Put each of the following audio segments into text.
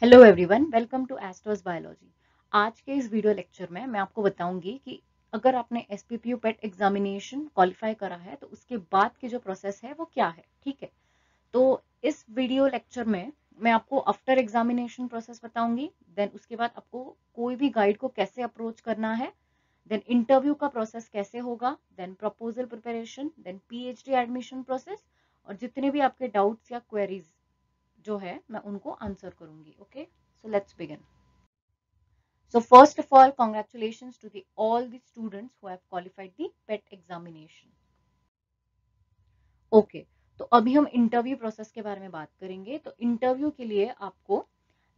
Hello everyone, welcome to Astros biology. आज के इस वीडियो लेक्चर में मैं आपको बताऊंगी कि अगर आपने एसपीपीयू पेट एग्जामिनेशन क्वालिफाई करा है तो उसके बाद की जो प्रोसेस है वो क्या है। ठीक है, तो इस वीडियो लेक्चर में मैं आपको आफ्टर एग्जामिनेशन प्रोसेस बताऊंगी। देन उसके बाद आपको कोई भी गाइड को कैसे अप्रोच करना है, देन इंटरव्यू का प्रोसेस कैसे होगा, then proposal preparation, then PhD admission process, और जितने भी आपके डाउट्स या क्वेरीज जो है मैं उनको आंसर करूंगी। Okay, so let's begin. So first of all, congratulations to all the students who have qualified the PET examination. Okay, तो अभी हम इंटरव्यू प्रोसेस के बारे में बात करेंगे। तो इंटरव्यू के लिए आपको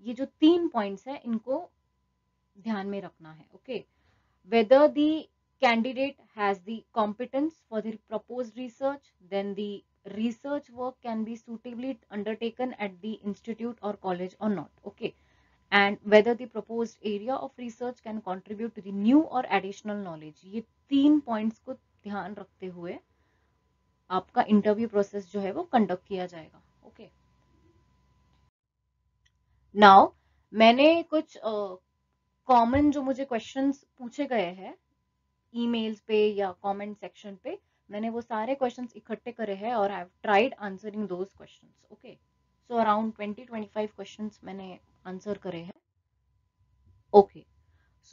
ये जो 3 पॉइंट्स है इनको ध्यान में रखना है। Okay, whether the candidate has the competence for the proposed research, then the research work can be suitably undertaken at the institute or college or not. Okay, and whether the proposed area of research can contribute to the new or additional knowledge. ये 3 points को ध्यान रखते हुए आपका interview process जो है वो conduct किया जाएगा। ओके, नाउ मैंने कुछ कॉमन जो मुझे क्वेश्चंस पूछे गए हैं ईमेल्स पे या कमेंट सेक्शन पे, मैंने वो सारे क्वेश्चंस इकट्ठे करे हैं और I have tried answering those questions. Okay, so around 20-25 questions मैंने आंसर करे हैं। Okay,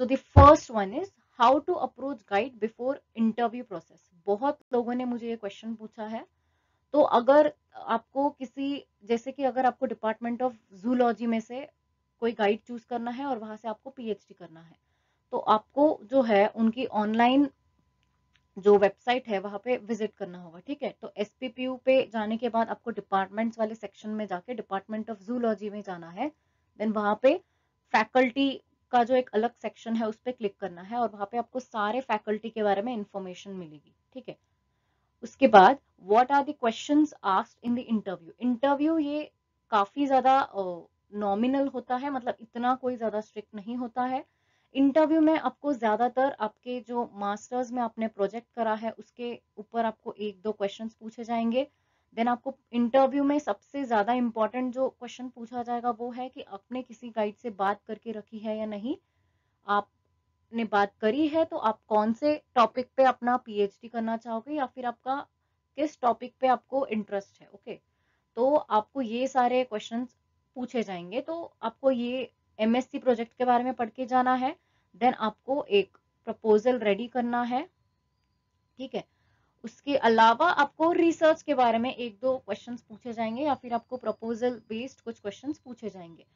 so the first one is how to approach guide before interview process. बहुत लोगों ने मुझे ये क्वेश्चन पूछा है। तो अगर आपको किसी, जैसे कि अगर आपको डिपार्टमेंट ऑफ जूलॉजी में से कोई गाइड चूज करना है और वहां से आपको पीएचडी करना है, तो आपको जो है उनकी ऑनलाइन जो वेबसाइट है वहां पे विजिट करना होगा। ठीक है, तो एसपीपीयू पे जाने के बाद आपको डिपार्टमेंट्स वाले सेक्शन में जाके डिपार्टमेंट ऑफ जूलॉजी में जाना है। देन वहां पे फैकल्टी का जो एक अलग सेक्शन है उस पर क्लिक करना है और वहां पे आपको सारे फैकल्टी के बारे में इंफॉर्मेशन मिलेगी। ठीक है, उसके बाद what are the questions asked in the interview. Interview ये काफी ज्यादा नॉमिनल होता है, मतलब इतना कोई ज्यादा स्ट्रिक्ट नहीं होता है। इंटरव्यू में आपको ज्यादातर आपके जो मास्टर्स में आपने प्रोजेक्ट करा है उसके ऊपर आपको 1-2 क्वेश्चंस पूछे जाएंगे। देन आपको इंटरव्यू में सबसे ज्यादा इंपॉर्टेंट जो क्वेश्चन पूछा जाएगा वो है कि आपने किसी गाइड से बात करके रखी है या नहीं। आपने बात करी है तो आप कौन से टॉपिक पे अपना पीएचडी करना चाहोगे या फिर आपका किस टॉपिक पे आपको इंटरेस्ट है। ओके, तो आपको ये सारे क्वेश्चंस पूछे जाएंगे। तो आपको ये एमएससी प्रोजेक्ट के बारे में पढ़ के जाना है। देन आपको एक प्रपोजल रेडी करना है। ठीक है, उसके अलावा आपको रिसर्च के बारे में 1-2 क्वेश्चंस पूछे जाएंगे या फिर आपको प्रपोजल बेस्ड कुछ क्वेश्चंस पूछे जाएंगे।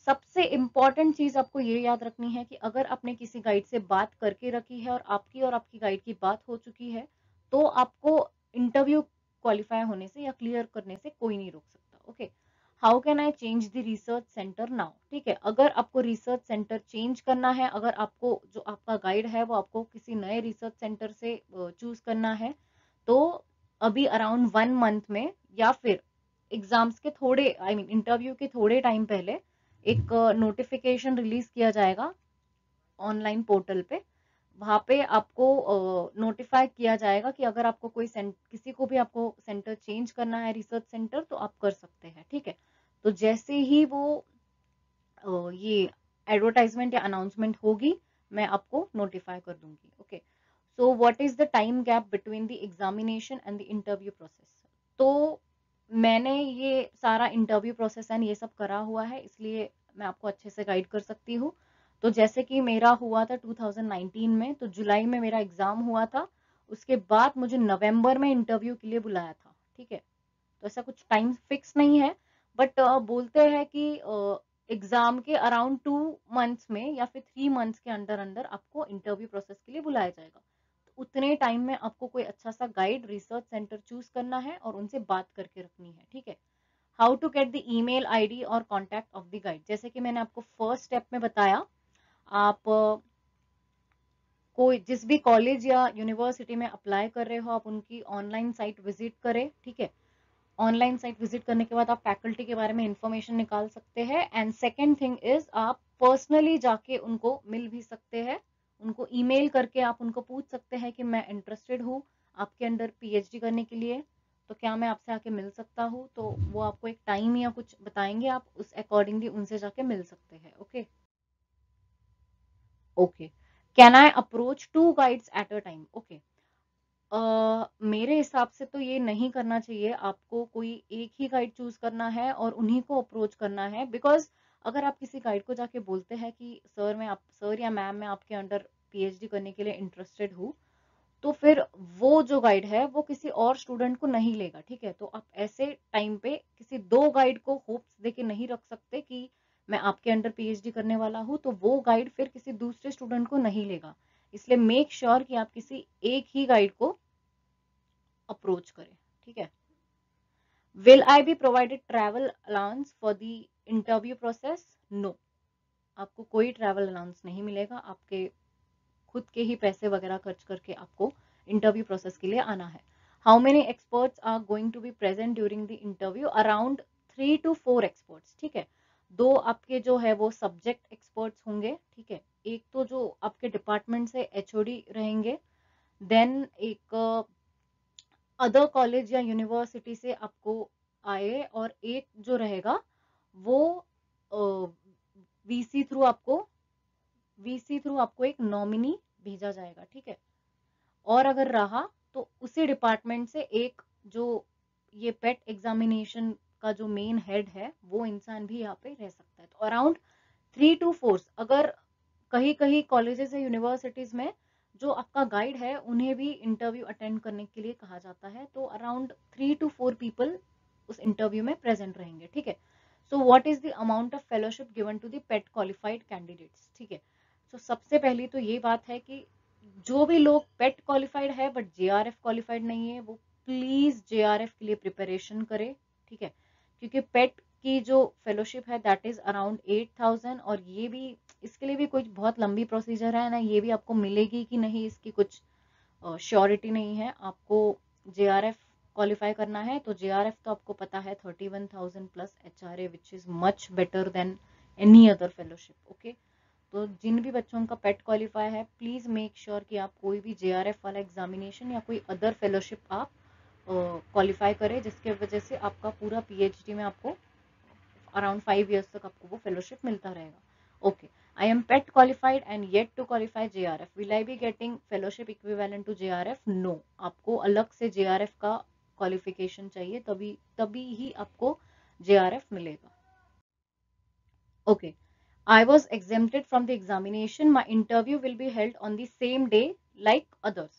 सबसे इंपॉर्टेंट चीज आपको ये याद रखनी है कि अगर आपने किसी गाइड से बात करके रखी है और आपकी गाइड की बात हो चुकी है, तो आपको इंटरव्यू क्वालिफाई होने से या क्लियर करने से कोई नहीं रोक सकता। Okay, how can I change the research centre now. ठीक है, अगर आपको रिसर्च सेंटर चेंज करना है, अगर आपको जो आपका गाइड है वो आपको किसी नए रिसर्च सेंटर से चूज करना है, तो अभी अराउंड 1 मंथ में या फिर एग्जाम्स के थोड़े इंटरव्यू के थोड़े टाइम पहले एक नोटिफिकेशन रिलीज किया जाएगा ऑनलाइन पोर्टल पे। वहां पे आपको नोटिफाई किया जाएगा कि अगर आपको किसी को भी आपको सेंटर चेंज करना है, रिसर्च सेंटर, तो आप कर सकते हैं। ठीक है, तो जैसे ही वो ये एडवर्टाइजमेंट या अनाउंसमेंट होगी मैं आपको नोटिफाई कर दूंगी। Okay, so what is the time gap between the examination and the interview process. तो मैंने ये सारा इंटरव्यू प्रोसेस एंड ये सब करा हुआ है, इसलिए मैं आपको अच्छे से गाइड कर सकती हूँ। तो जैसे कि मेरा हुआ था 2019 में, तो जुलाई में मेरा एग्जाम हुआ था। उसके बाद मुझे नवंबर में इंटरव्यू के लिए बुलाया था। ठीक है, तो ऐसा कुछ टाइम फिक्स नहीं है, बट बोलते हैं कि एग्जाम के अराउंड 2 मंथ्स में या फिर 3 मंथ्स के अंदर अंदर आपको इंटरव्यू प्रोसेस के लिए बुलाया जाएगा। तो उतने टाइम में आपको कोई अच्छा सा गाइड रिसर्च सेंटर चूज करना है और उनसे बात करके रखनी है। ठीक है, how to get the email ID और कॉन्टैक्ट ऑफ द गाइड। जैसे कि मैंने आपको फर्स्ट स्टेप में बताया, आप कोई जिस भी कॉलेज या यूनिवर्सिटी में अप्लाई कर रहे हो आप उनकी ऑनलाइन साइट विजिट करें। ठीक है, ऑनलाइन साइट विजिट करने के बाद आप फैकल्टी के बारे में इंफॉर्मेशन निकाल सकते हैं। एंड सेकेंड थिंग इज आप पर्सनली जाके उनको मिल भी सकते हैं। उनको ईमेल करके आप उनको पूछ सकते हैं कि मैं इंटरेस्टेड हूँ आपके अंडर पीएचडी करने के लिए, तो क्या मैं आपसे आके मिल सकता हूँ? तो वो आपको एक टाइम या कुछ बताएंगे, आप उस अकॉर्डिंगली उनसे जाके मिल सकते हैं। Okay okay. Can I approach 2 guides at a time? Okay. मेरे हिसाब से तो ये नहीं करना चाहिए, आपको कोई एक ही गाइड चूज करना है और उन्हीं को अप्रोच करना है। बिकॉज अगर आप किसी गाइड को जाके बोलते हैं कि सर या मैम मैं आपके अंडर पीएचडी करने के लिए इंटरेस्टेड हूँ, तो फिर वो जो गाइड है वो किसी और स्टूडेंट को नहीं लेगा। ठीक है, तो आप ऐसे टाइम पे किसी दो गाइड को होप्स देके नहीं रख सकते कि मैं आपके अंडर पीएचडी करने वाला हूँ, तो वो गाइड फिर किसी दूसरे स्टूडेंट को नहीं लेगा। इसलिए मेक श्योर कि आप किसी एक ही गाइड को अप्रोच करें। ठीक है। Will I be provided travel allowance for the interview process? No, आपको कोई ट्रैवल अलाउंस नहीं मिलेगा। आपके खुद के ही पैसे वगैरह खर्च करके आपको इंटरव्यू प्रोसेस के लिए आना है। How many experts are going to be present during the interview? Around 3 to 4 experts. ठीक है, दो आपके जो है वो सब्जेक्ट एक्सपर्ट्स होंगे। ठीक है, एक तो जो आपके डिपार्टमेंट से एचओडी रहेंगे, देन एक अदर कॉलेज या यूनिवर्सिटी से आपको आए, और एक जो रहेगा वो वीसी थ्रू आपको एक नॉमिनी भेजा जाएगा। ठीक है, और अगर रहा तो उसी डिपार्टमेंट से एक जो ये पेट एग्जामिनेशन का जो मेन हेड है वो इंसान भी यहाँ पे रह सकता है। तो अराउंड 3 to 4, अगर कहीं कहीं कॉलेजेस या यूनिवर्सिटीज में जो आपका गाइड है उन्हें भी इंटरव्यू अटेंड करने के लिए कहा जाता है, तो अराउंड 3 to 4 पीपल उस इंटरव्यू में प्रेजेंट रहेंगे। ठीक है, so what is the amount of fellowship given to the PET qualified candidates? ठीक है, तो सबसे पहली तो ये बात है कि जो भी लोग पेट क्वालिफाइड है बट जेआरएफ क्वालिफाइड नहीं है, वो प्लीज जेआरएफ के लिए प्रिपरेशन करे। ठीक है, क्योंकि पेट की जो फेलोशिप है दैट इज अराउंड 8,000, और ये भी इसके लिए भी कुछ बहुत लंबी प्रोसीजर है ना, ये भी आपको मिलेगी कि नहीं इसकी कुछ श्योरिटी नहीं है। आपको जेआरएफ क्वालिफाई करना है तो जेआरएफ तो आपको पता है 31,000 plus HRA, which is much better than any other fellowship. Okay, तो जिन भी बच्चों का पेट क्वालिफाई है प्लीज मेक श्योर कि आप कोई भी जेआरएफ वाला एग्जामिनेशन या कोई अदर फेलोशिप आप क्वालिफाई करें, जिसके वजह से आपका पूरा पीएचडी में आपको अराउंड 5 years तक आपको वो फेलोशिप मिलता रहेगा। Okay, I am PET qualified and yet to qualify JRF, will I be getting fellowship equivalent to JRF? No, आपको अलग से जेआरएफ का क्वालिफिकेशन चाहिए, तभी तभी ही आपको जेआरएफ मिलेगा। Okay, I was exempted from the examination. My interview will be held on the same day like others.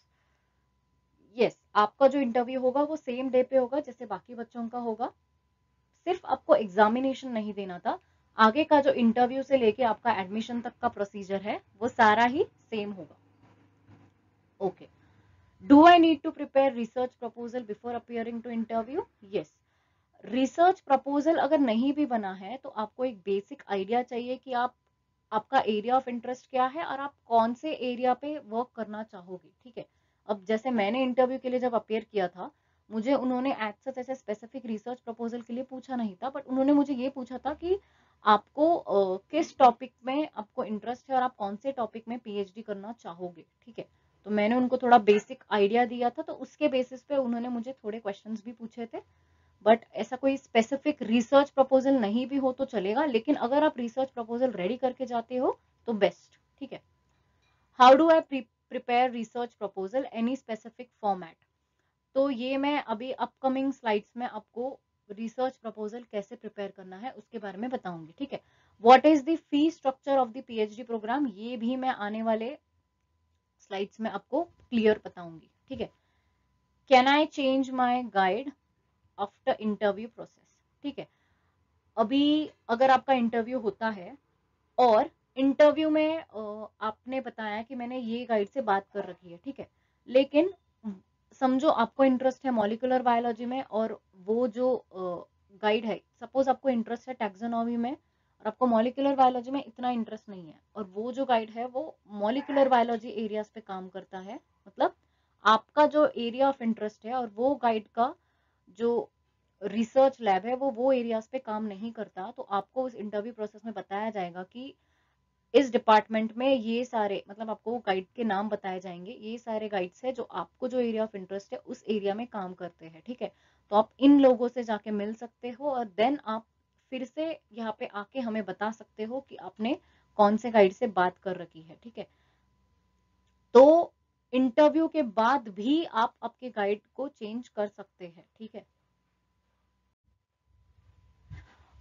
Yes, आपका जो इंटरव्यू होगा वो सेम डे पे होगा जैसे बाकी बच्चों का होगा। सिर्फ आपको एग्जामिनेशन नहीं देना था, आगे का जो इंटरव्यू से लेके आपका एडमिशन तक का प्रोसीजर है वो सारा ही सेम होगा। Okay, do I need to prepare research proposal before appearing to interview? Yes, research proposal अगर नहीं भी बना है तो आपको एक बेसिक आइडिया चाहिए कि आपका एरिया ऑफ इंटरेस्ट क्या है और आप कौन से एरिया पे वर्क करना चाहोगे। ठीक है, अब जैसे मैंने इंटरव्यू के लिए जब अपेयर किया था, मुझे उन्होंने एज सच ऐसे स्पेसिफिक रिसर्च प्रपोजल के लिए पूछा नहीं था, बट उन्होंने मुझे ये पूछा था कि आपको किस टॉपिक में आपको इंटरेस्ट है और आप कौन से टॉपिक में पीएचडी करना चाहोगे। ठीक है, तो मैंने उनको थोड़ा बेसिक आइडिया दिया था, तो उसके बेसिस पे उन्होंने मुझे थोड़े क्वेश्चंस भी पूछे थे। बट ऐसा कोई स्पेसिफिक रिसर्च प्रपोजल नहीं भी हो तो चलेगा, लेकिन अगर आप रिसर्च प्रपोजल रेडी करके जाते हो तो बेस्ट। ठीक है, how do I prepare research proposal, any specific format? तो ये मैं अभी अपकमिंग स्लाइड्स में आपको रिसर्च प्रपोजल कैसे प्रिपेयर करना है उसके बारे में बताऊंगी। ठीक है, what is the fee structure of the PhD programme, ये भी मैं आने वाले स्लाइड्स में आपको क्लियर बताऊंगी। ठीक है, can I change my guide after interview process? ठीक है, अभी अगर आपका इंटरव्यू होता है और इंटरव्यू में आपने बताया कि मैंने ये गाइड से बात कर रखी है, ठीक है, लेकिन समझो आपको इंटरेस्ट है मॉलिक्यूलर बायोलॉजी में और वो जो गाइड है, सपोज आपको इंटरेस्ट है टैक्सोनॉमी में और आपको मॉलिक्यूलर बायोलॉजी में इतना इंटरेस्ट नहीं है, और वो जो गाइड है वो मॉलिक्यूलर बायोलॉजी एरियाज पे काम करता है, मतलब आपका जो एरिया ऑफ इंटरेस्ट है और वो गाइड का जो रिसर्च लैब है वो एरियाज पे काम नहीं करता, तो आपको उस इंटरव्यू प्रोसेस में बताया जाएगा कि इस डिपार्टमेंट में ये सारे, मतलब आपको गाइड के नाम बताए जाएंगे, ये सारे गाइड्स है जो आपको जो एरिया ऑफ इंटरेस्ट है उस एरिया में काम करते हैं। ठीक है, तो आप इन लोगों से जाके मिल सकते हो और देन आप फिर से यहाँ पे आके हमें बता सकते हो कि आपने कौन से गाइड से बात कर रखी है, ठीक है। तो इंटरव्यू के बाद भी आप आपके गाइड को चेंज कर सकते हैं, ठीक है।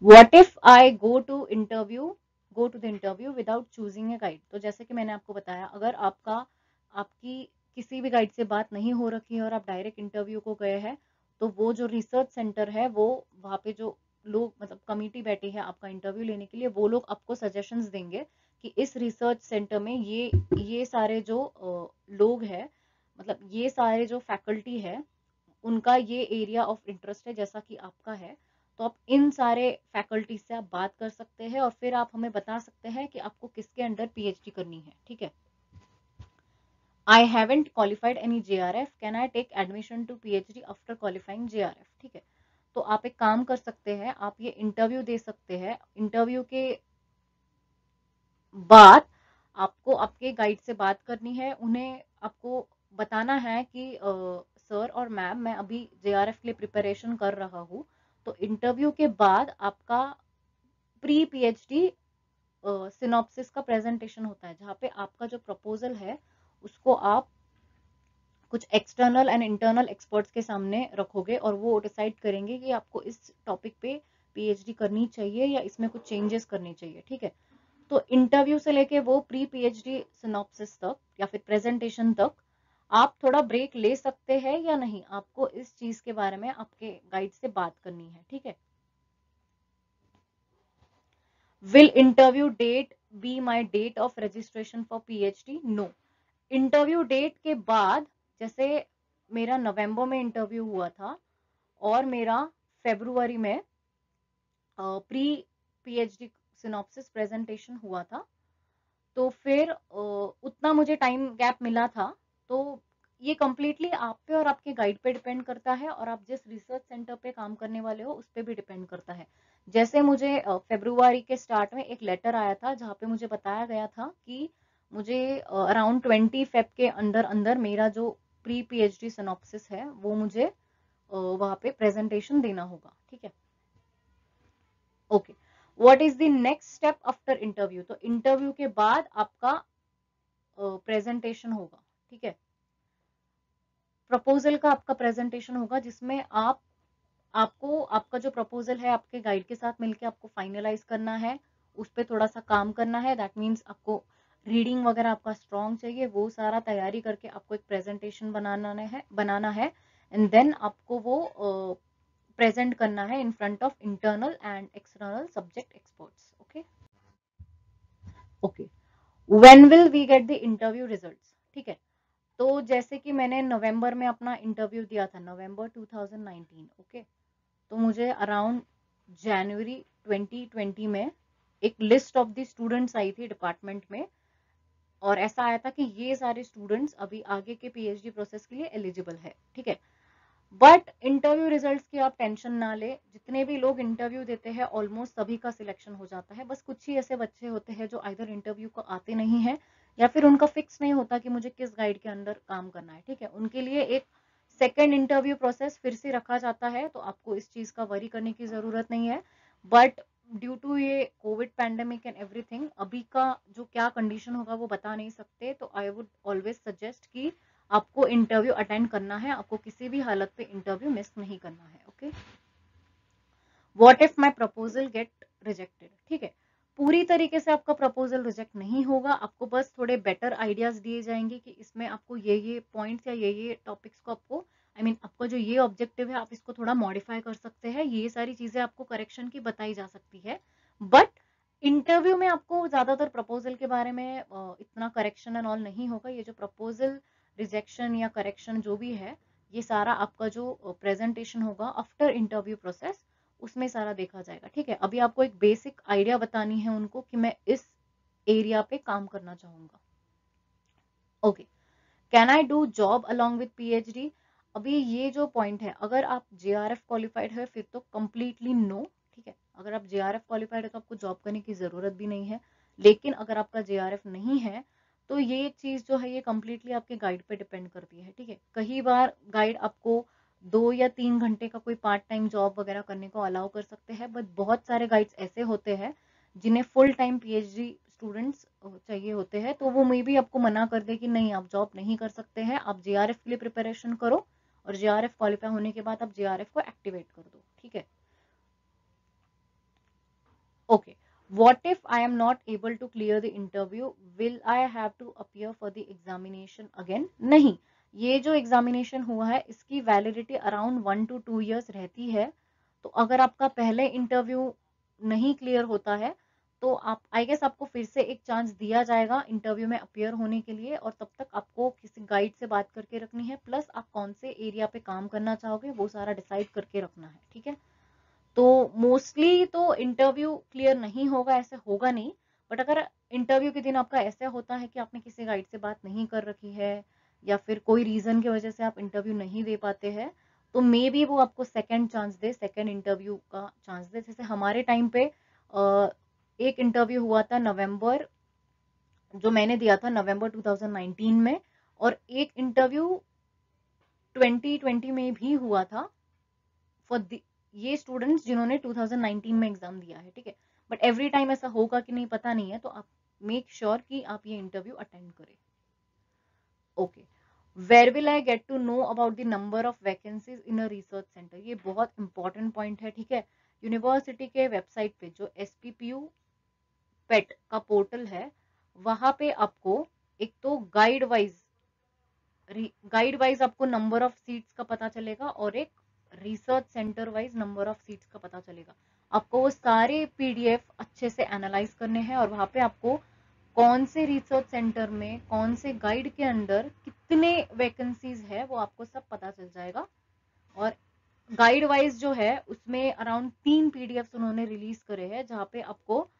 What if I go to the interview without choosing a guide? तो जैसे कि मैंने आपको बताया, अगर आपकी किसी भी गाइड से बात नहीं हो रखी है और आप डायरेक्ट इंटरव्यू को गए हैं, तो वो जो रिसर्च सेंटर है, वो वहाँ पे जो लोग मतलब कमिटी बैठी है आपका इंटरव्यू लेने के लिए, वो लोग आपको सजेशंस देंगे कि इस रिसर्च सेंटर में ये सारे जो लोग हैं, मतलब ये सारे जो फैकल्टी है, उनका ये एरिया ऑफ इंटरेस्ट है जैसा कि आपका है। तो आप इन सारे फैकल्टी से आप बात कर सकते हैं और फिर आप हमें बता सकते हैं कि आपको किसके अंडर पीएचडी करनी है, ठीक है। I haven't qualified any JRF, can I take admission to PhD after qualifying JRF, ठीक है। तो आप एक काम कर सकते हैं, आप ये इंटरव्यू दे सकते हैं। इंटरव्यू के बाद आपको आपके गाइड से बात करनी है, उन्हें आपको बताना है कि सर और मैम, मैं अभी जेआरएफ के लिए प्रिपरेशन कर रहा हूँ। तो इंटरव्यू के बाद आपका प्री पीएचडी सिनॉप्सिस का प्रेजेंटेशन होता है, जहाँ पे आपका जो प्रपोजल है उसको आप कुछ एक्सटर्नल एंड इंटरनल एक्सपर्ट्स के सामने रखोगे और वो डिसाइड करेंगे कि आपको इस टॉपिक पे पीएचडी करनी चाहिए या इसमें कुछ चेंजेस करने चाहिए, ठीक है। तो इंटरव्यू से लेके वो प्री पीएचडी सिनॉप्सिस तक या फिर प्रेजेंटेशन तक आप थोड़ा ब्रेक ले सकते हैं या नहीं, आपको इस चीज के बारे में आपके गाइड से बात करनी है, ठीक है। Will interview date be my date of registration for PhD? No. Interview date के बाद, जैसे मेरा नवंबर में इंटरव्यू हुआ था और मेरा फरवरी में प्री पीएचडी सिनॉप्सिस प्रेजेंटेशन हुआ था, तो फिर उतना मुझे टाइम गैप मिला था। तो ये कम्प्लीटली आप पे और आपके गाइड पे डिपेंड करता है और आप जिस रिसर्च सेंटर पे काम करने वाले हो उस पे भी डिपेंड करता है। जैसे मुझे फरवरी के स्टार्ट में एक लेटर आया था जहाँ पे मुझे बताया गया था कि मुझे अराउंड 20 फेब के अंदर अंदर मेरा जो प्री पीएचडी सिनॉप्सिस है वो मुझे वहाँ पे प्रेजेंटेशन देना होगा, ठीक है। Okay, what is the next step after interview? तो इंटरव्यू के बाद आपका प्रेजेंटेशन होगा, ठीक है। प्रपोजल का आपका प्रेजेंटेशन होगा जिसमें आपको आपका जो प्रपोजल है आपके गाइड के साथ मिलके आपको फाइनलाइज करना है, उस पर थोड़ा सा काम करना है। दैट मीन्स आपको रीडिंग वगैरह आपका स्ट्रॉन्ग चाहिए, वो सारा तैयारी करके आपको एक प्रेजेंटेशन बनाना है एंड देन आपको वो प्रेजेंट करना है in front of internal and external subject experts. Okay okay, when will we get the interview results? ठीक है, तो जैसे कि मैंने नवंबर में अपना इंटरव्यू दिया था, नवंबर 2019, ओके। तो मुझे अराउंड जनवरी 2020 में एक list of the students I थी डिपार्टमेंट में और ऐसा आया था कि ये सारे स्टूडेंट्स अभी आगे के पीएचडी प्रोसेस के लिए एलिजिबल है, ठीक है। बट इंटरव्यू रिजल्ट्स की आप टेंशन ना ले, जितने भी लोग इंटरव्यू देते हैं ऑलमोस्ट सभी का सिलेक्शन हो जाता है। बस कुछ ही ऐसे बच्चे होते हैं जो आइदर इंटरव्यू को आते नहीं है या फिर उनका फिक्स नहीं होता कि मुझे किस गाइड के अंदर काम करना है, ठीक है। उनके लिए एक सेकेंड इंटरव्यू प्रोसेस फिर से रखा जाता है, तो आपको इस चीज का वरी करने की जरूरत नहीं है। बट ड्यू टू ये कोविड पैंडेमिक एंड एवरीथिंग, अभी का जो क्या कंडीशन होगा वो बता नहीं सकते, तो आई वुड ऑलवेज सजेस्ट कि आपको इंटरव्यू अटेंड करना है, आपको किसी भी हालत पे इंटरव्यू मिस नहीं करना है, okay. What if my proposal get rejected? ठीक है, पूरी तरीके से आपका प्रपोजल रिजेक्ट नहीं होगा, आपको बस थोड़े बेटर आइडियाज दिए जाएंगे कि इसमें आपको ये पॉइंट्स या ये टॉपिक्स को आपको आपका जो ये ऑब्जेक्टिव है आप इसको थोड़ा मॉडिफाई कर सकते हैं, ये सारी चीजें आपको करेक्शन की बताई जा सकती है। बट इंटरव्यू में आपको ज्यादातर प्रपोजल के बारे में इतना करेक्शन एंड ऑल नहीं होगा। ये जो प्रपोजल रिजेक्शन या करेक्शन जो भी है, ये सारा आपका जो प्रेजेंटेशन होगा आफ्टर इंटरव्यू प्रोसेस, उसमें सारा देखा जाएगा, ठीक है। अभी आपको एक बेसिक आइडिया बतानी है उनको कि मैं इस एरिया पे काम करना चाहूंगा। Okay, can I do job along with PhD? अभी ये जो पॉइंट है, अगर आप जेआरएफ क्वालिफाइड है फिर तो कंप्लीटली नो, ठीक है। अगर आप जेआरएफ क्वालिफाइड है तो आपको जॉब करने की जरूरत भी नहीं है। लेकिन अगर आपका जेआरएफ नहीं है तो ये चीज जो है ये कंप्लीटली आपके गाइड पे डिपेंड करती है, ठीक है। कई बार गाइड आपको 2 या 3 घंटे का कोई पार्ट टाइम जॉब वगैरह करने को अलाउ कर सकते हैं, बट बहुत सारे गाइड्स ऐसे होते हैं जिन्हें फुल टाइम पीएचडी स्टूडेंट्स चाहिए होते हैं, तो वो मे भी आपको मना कर दे कि नहीं आप जॉब नहीं कर सकते हैं, आप जेआरएफ के लिए प्रिपरेशन करो और जेआरएफ क्वालिफाई होने के बाद आप जेआरएफ को एक्टिवेट कर दो, ठीक है। Okay, what if I am not able to clear the interview, will I have to appear for the examination again? नहीं, ये जो एग्जामिनेशन हुआ है इसकी वैलिडिटी अराउंड 1 to 2 years रहती है। तो अगर आपका पहले इंटरव्यू नहीं क्लियर होता है तो आप आई गेस आपको फिर से एक चांस दिया जाएगा इंटरव्यू में अपियर होने के लिए, और तब तक आपको किसी गाइड से बात करके रखनी है, प्लस आप कौन से एरिया पे काम करना चाहोगे वो सारा डिसाइड करके रखना है, ठीक है। तो मोस्टली तो इंटरव्यू क्लियर नहीं होगा, ऐसे होगा नहीं, बट अगर इंटरव्यू के दिन आपका ऐसा होता है कि आपने किसी गाइड से बात नहीं कर रखी है या फिर कोई रीजन की वजह से आप इंटरव्यू नहीं दे पाते हैं, तो मे बी वो आपको सेकेंड चांस दे, सेकेंड इंटरव्यू का चांस दे। जैसे हमारे टाइम पे एक इंटरव्यू हुआ था नवंबर, जो मैंने दिया था नवंबर 2019 में, और एक इंटरव्यू 2020 में भी हुआ था फॉर ये स्टूडेंट्स जिन्होंने 2019 में एग्जाम दिया है, ठीक है। बट एवरी टाइम ऐसा होगा कि नहीं पता नहीं है, तो आप मेक श्योर कि आप ये इंटरव्यू अटेंड करें। Okay, where will I get to know about the number of vacancies in a research centre, ये बहुत इंपॉर्टेंट पॉइंट है, ठीक है। यूनिवर्सिटी के वेबसाइट पे जो SPPU पेट का पोर्टल है, वहां पे आपको एक तो गाइड वाइज आपको नंबर ऑफ सीट्स का पता चलेगा और एक research centre wise number of seats का पता चलेगा। आपको वो सारे PDF अच्छे से एनालाइज करने हैं, और वहां पे आपको कौन से रिसर्च सेंटर में कौन से गाइड के अंडर कितने वैकेंसीज है वो आपको सब पता चल जाएगा। और गाइड वाइज जो है उसमें अराउंड 3 PDFs उन्होंने रिलीज करे हैं जहाँ पे आपको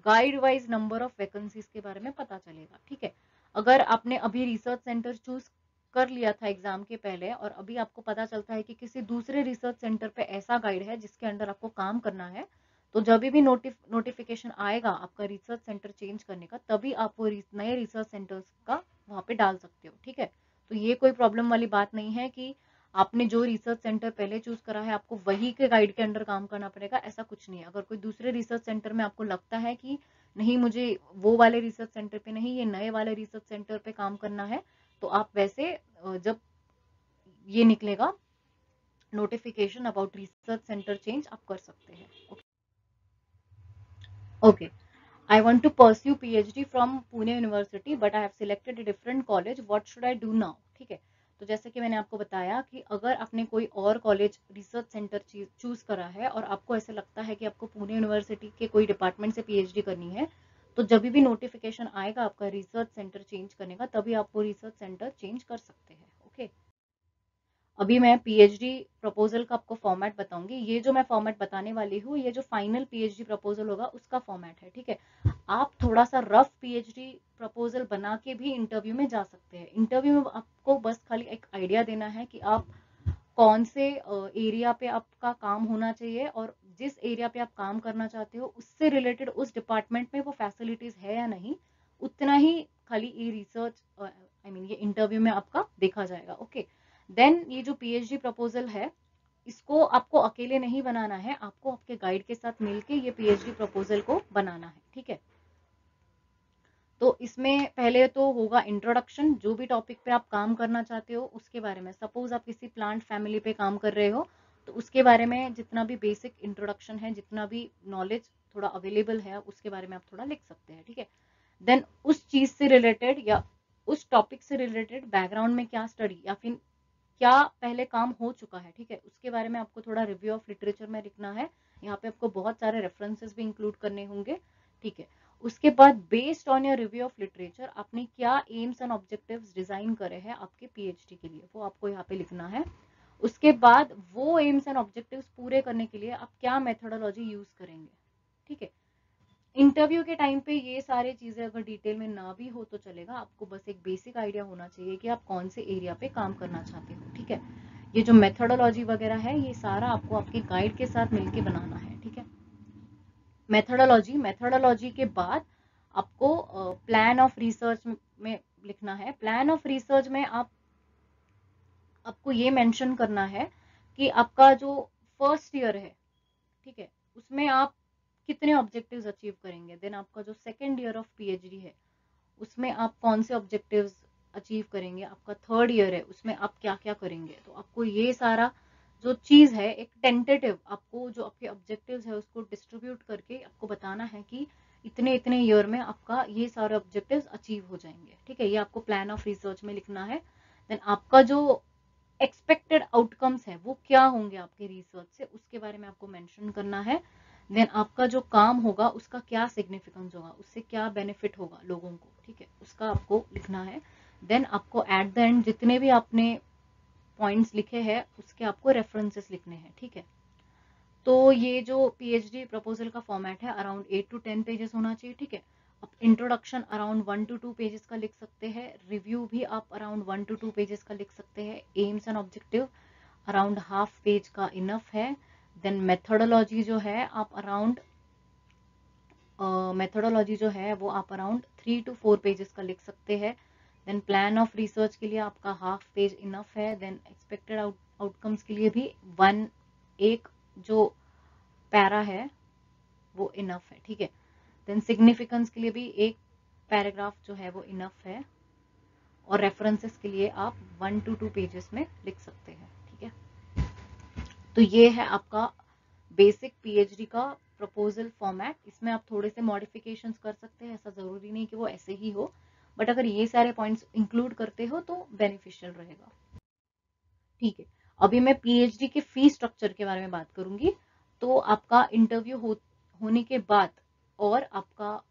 guide wise number of vacancies के बारे में पता चलेगा, ठीक है। अगर आपने अभी रिसर्च सेंटर चूज कर लिया था एग्जाम के पहले और अभी आपको पता चलता है कि किसी दूसरे रिसर्च सेंटर पे ऐसा गाइड है जिसके अंडर आपको काम करना है, तो जब भी नोटिफिकेशन आएगा आपका रिसर्च सेंटर चेंज करने का, तभी आप वो नए रिसर्च सेंटर्स का वहां पे डाल सकते हो, ठीक है। तो ये कोई प्रॉब्लम वाली बात नहीं है कि आपने जो रिसर्च सेंटर पहले चूज करा है आपको वही के गाइड के अंडर काम करना पड़ेगा, ऐसा कुछ नहीं है। अगर कोई दूसरे रिसर्च सेंटर में आपको लगता है कि नहीं मुझे वो वाले रिसर्च सेंटर पे नहीं, ये नए वाले रिसर्च सेंटर पे काम करना है, तो आप वैसे जब ये निकलेगा notification about research centre change, आप कर सकते हैं। Okay, I want to pursue PhD from Pune University, but I have selected a different college. What should I do now? ठीक है, तो जैसे कि मैंने आपको बताया कि अगर आपने कोई और कॉलेज रिसर्च सेंटर चूज करा है और आपको ऐसे लगता है कि आपको पुणे यूनिवर्सिटी के कोई डिपार्टमेंट से PhD करनी है, तो जब भी नोटिफिकेशन आएगा आपका रिसर्च सेंटर चेंज करने का, तभी आप वो रिसर्च सेंटर चेंज कर सकते हैं। ओके, अभी मैं PhD प्रपोजल का आपको फॉर्मेट बताऊंगी। ये जो मैं फॉर्मेट बताने वाली हूँ, ये जो फाइनल PhD प्रपोजल होगा उसका फॉर्मेट है, ठीक है। आप थोड़ा सा रफ PhD प्रपोजल बना के भी इंटरव्यू में जा सकते हैं। इंटरव्यू में आपको बस खाली एक आइडिया देना है कि आप कौन से एरिया पे आपका काम होना चाहिए, और जिस एरिया पे आप काम करना चाहते हो उससे रिलेटेड उस डिपार्टमेंट में वो फैसिलिटीज है या नहीं, उतना ही खाली ये रिसर्च ये इंटरव्यू में आपका देखा जाएगा। ओके, देन ये जो PhD प्रपोजल है इसको आपको अकेले नहीं बनाना है, आपको आपके गाइड के साथ मिलके ये PhD प्रपोजल को बनाना है, ठीक है। तो इसमें पहले तो होगा इंट्रोडक्शन, जो भी टॉपिक पे आप काम करना चाहते हो उसके बारे में। सपोज आप किसी प्लांट फैमिली पे काम कर रहे हो, तो उसके बारे में जितना भी बेसिक इंट्रोडक्शन है, जितना भी नॉलेज थोड़ा अवेलेबल है, उसके बारे में आप थोड़ा लिख सकते हैं, ठीक है। देन उस चीज से रिलेटेड या उस टॉपिक से रिलेटेड बैकग्राउंड में क्या स्टडी या फिर क्या पहले काम हो चुका है, ठीक है, उसके बारे में आपको थोड़ा रिव्यू ऑफ लिटरेचर में लिखना है। यहाँ पे आपको बहुत सारे रेफरेंसेस भी इंक्लूड करने होंगे, ठीक है। उसके बाद based on your review of literature आपने क्या एम्स एंड ऑब्जेक्टिव्स डिजाइन करे हैं आपके PhD के लिए, वो आपको यहाँ पे लिखना है। उसके बाद वो एम्स एंड ऑब्जेक्टिव्स पूरे करने के लिए आप क्या मेथोडोलॉजी यूज करेंगे, ठीक है। इंटरव्यू के टाइम पे ये सारी चीजें अगर डिटेल में ना भी हो तो चलेगा, आपको बस एक बेसिक आइडिया होना चाहिए कि आप कौन से एरिया पे काम करना चाहते हो, ठीक है। ये जो मेथोडोलॉजी वगैरह है ये सारा आपको आपके गाइड के साथ मिलके बनाना है, ठीक है। मेथोडोलॉजी के बाद आपको प्लान ऑफ रिसर्च में लिखना है। प्लान ऑफ रिसर्च में आपको ये मेंशन करना है कि आपका जो फर्स्ट ईयर है, ठीक है, उसमें आप कितने ऑब्जेक्टिव्स अचीव करेंगे। देन आपका जो सेकेंड ईयर ऑफ पीएचडी है उसमें आप कौन से ऑब्जेक्टिव्स अचीव करेंगे। आपका थर्ड ईयर है उसमें आप क्या क्या करेंगे। तो आपको ये सारा जो चीज है एक टेंटेटिव, आपको जो आपके ऑब्जेक्टिव्स है उसको डिस्ट्रीब्यूट करके आपको बताना है कि इतने इतने ईयर में आपका ये सारे ऑब्जेक्टिव्स अचीव हो जाएंगे। ठीक है, ये आपको प्लान ऑफ रिसर्च में लिखना है। देन आपका जो एक्सपेक्टेड आउटकम्स है वो क्या होंगे आपके रिसर्च से, उसके बारे में आपको मेंशन करना है। देन आपका जो काम होगा उसका क्या सिग्निफिकेंस होगा, उससे क्या बेनिफिट होगा लोगों को, ठीक है, उसका आपको लिखना है। देन आपको एट द एंड जितने भी आपने पॉइंट्स लिखे हैं उसके आपको रेफरेंसेस लिखने हैं। ठीक है, तो ये जो पीएचडी प्रपोजल का फॉर्मेट है अराउंड 8 to 10 पेजेस होना चाहिए। ठीक है, आप इंट्रोडक्शन अराउंड 1 to 2 पेजेस का लिख सकते हैं, रिव्यू भी आप अराउंड 1 to 2 पेजेस का लिख सकते हैं, AIIMS and objective around half page का इनफ है। देन मेथोडोलॉजी जो है आप अराउंड मेथोडोलॉजी जो है वो आप अराउंड 3 to 4 पेजेस का लिख सकते हैं। देन प्लान ऑफ रिसर्च के लिए आपका हाफ पेज इनफ है। देन एक्सपेक्टेड आउटकम्स के लिए भी एक जो पैरा है वो इनफ है। ठीक है, देन सिग्निफिकेंस के लिए भी एक पैराग्राफ जो है वो इनफ है, और रेफरेंसेस के लिए आप 1 to 2 पेजेस में लिख सकते हैं। ठीक है, तो ये है आपका बेसिक पीएचडी का प्रपोजल फॉर्मेट। इसमें आप थोड़े से मॉडिफिकेशंस कर सकते हैं, ऐसा जरूरी नहीं कि वो ऐसे ही हो, बट अगर ये सारे पॉइंट्स इंक्लूड करते हो तो बेनिफिशियल रहेगा। ठीक है, अभी मैं पीएचडी के फी स्ट्रक्चर के बारे में बात करूंगी। तो आपका इंटरव्यू होने के बाद और आपका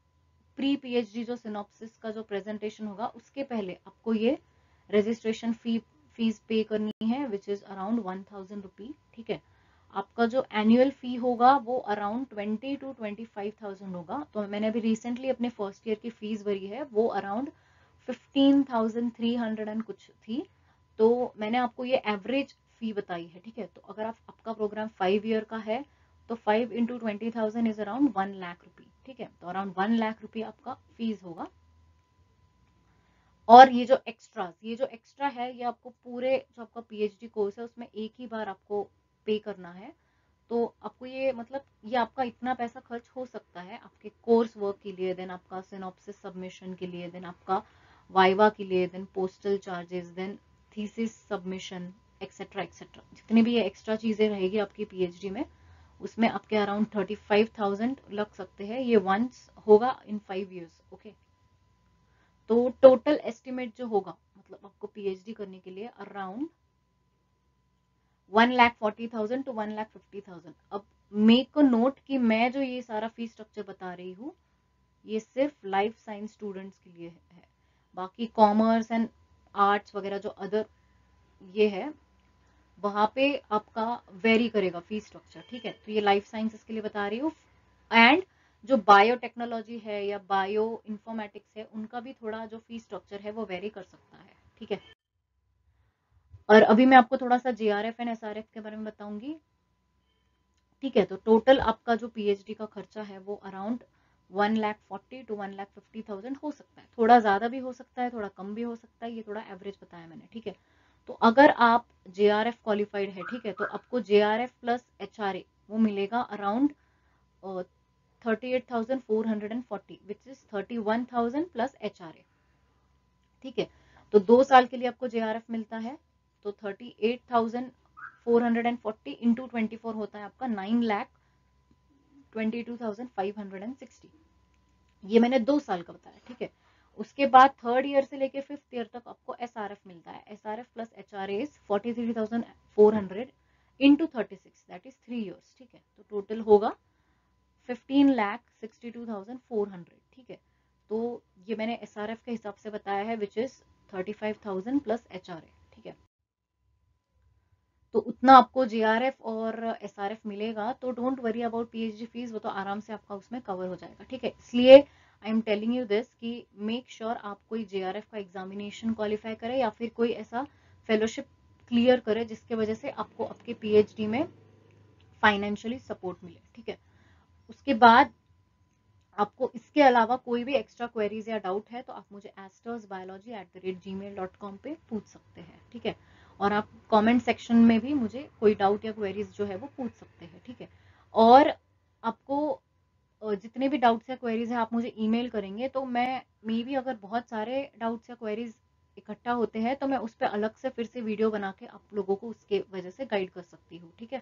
प्री पीएचडी जो सिनॉप्सिस का जो प्रेजेंटेशन होगा उसके पहले आपको ये रजिस्ट्रेशन फीस पे करनी है, विच इज अराउंड 1000 रुपी। ठीक है, आपका जो एनुअल फी होगा वो अराउंड 20 to 25,000 होगा। तो मैंने अभी रिसेंटली अपने फर्स्ट ईयर की फीस भरी है, वो अराउंड 15,300 एंड कुछ थी। तो मैंने आपको ये एवरेज फी बताई है। ठीक है, तो अगर आपका प्रोग्राम 5 ईयर का है तो 5 into 20,000 इज अराउंड 1 लाख रुपी। ठीक है, तो अराउंड 1 लाख रुपी आपका फीस होगा। और ये जो एक्स्ट्रा है ये आपको पूरे जो आपका पीएचडी कोर्स है उसमें एक ही बार आपको पे करना है। तो आपको ये मतलब ये आपका इतना पैसा खर्च हो सकता है आपके कोर्स वर्क के लिए, देन आपका सिनॉप्सिस सबमिशन के लिए, देन आपका वाइवा के लिए, then postal charges, then thesis submission etcetera etcetera, जितनी भी ये एक्स्ट्रा चीजें रहेगी आपकी पीएचडी में उसमें आपके अराउंड 35,000 लग सकते हैं। ये वंस होगा इन 5 years। ओके, तो टोटल एस्टिमेट जो होगा मतलब आपको पीएचडी करने के लिए अराउंड 1,40,000 to 1,50,000। अब मेक अ नोट कि मैं जो ये सारा फीस स्ट्रक्चर बता रही हूँ ये सिर्फ लाइफ साइंस स्टूडेंट्स के लिए है। बाकी कॉमर्स एंड आर्ट्स वगैरह जो अदर ये है वहां पे आपका वेरी करेगा फीस स्ट्रक्चर। ठीक है, तो ये लाइफ साइंसेस के लिए बता रही हूँ। एंड जो बायोटेक्नोलॉजी है या बायो इंफॉर्मेटिक्स है उनका भी थोड़ा जो फीस स्ट्रक्चर है वो वेरी कर सकता है। ठीक है, और अभी मैं आपको थोड़ा सा जेआरएफ एंड एसआरएफ के बारे में बताऊंगी। ठीक है, तो टोटल आपका जो पीएचडी का खर्चा है वो अराउंड 1,40,000 to 1,50,000 हो सकता है। थोड़ा ज्यादा भी हो सकता है, थोड़ा कम भी हो सकता है, ये थोड़ा एवरेज बताया मैंने। ठीक है, तो अगर आप जेआरएफ क्वालिफाइड है, ठीक है, तो आपको जेआरएफ प्लस एचआरए वो मिलेगा around 38,440 which is 31,000 plus HRA. ठीक है, तो 2 साल के लिए आपको जेआरएफ मिलता है, तो 38,440 इंटू 24 होता है आपका 9,22,560। ये मैंने 2 साल का बताया। ठीक है, उसके बाद थर्ड ईयर से लेके 5th ईयर तक आपको एसआरएफ मिलता है। SRF plus HRA is 43,400 into 36 that is 3 years। ठीक है, तो टोटल होगा 15,62,400। ठीक है, तो ये मैंने एसआरएफ के हिसाब से बताया है विच इज 35,000 प्लस एचआरए। ठीक है, तो उतना आपको जेआरएफ और एसआरएफ मिलेगा, तो don't worry about PhD fees, वो तो आराम से आपका उसमें कवर हो जाएगा। ठीक है, इसलिए I am telling you this कि मेक श्योर आप कोई जेआरएफ का एग्जामिनेशन क्वालिफाई करें या फिर कोई ऐसा फेलोशिप क्लियर करे जिसके वजह से आपको आपके पीएचडी में फाइनेंशियली सपोर्ट मिले। ठीक है, उसके बाद आपको इसके अलावा कोई भी एक्स्ट्रा क्वेरीज या डाउट है तो आप मुझे astersbiology@gmail.com पे पूछ सकते हैं। ठीक है, और आप कमेंट सेक्शन में भी मुझे कोई डाउट या क्वेरीज जो है वो पूछ सकते हैं, ठीक है। और आपको जितने भी डाउट्स या क्वेरीज हैं आप मुझे ईमेल करेंगे तो मैं मे बी अगर बहुत सारे डाउट्स या क्वेरीज इकट्ठा होते हैं तो मैं उस पर अलग से फिर से वीडियो बना के आप लोगों को उसके वजह से गाइड कर सकती हूँ, ठीक है।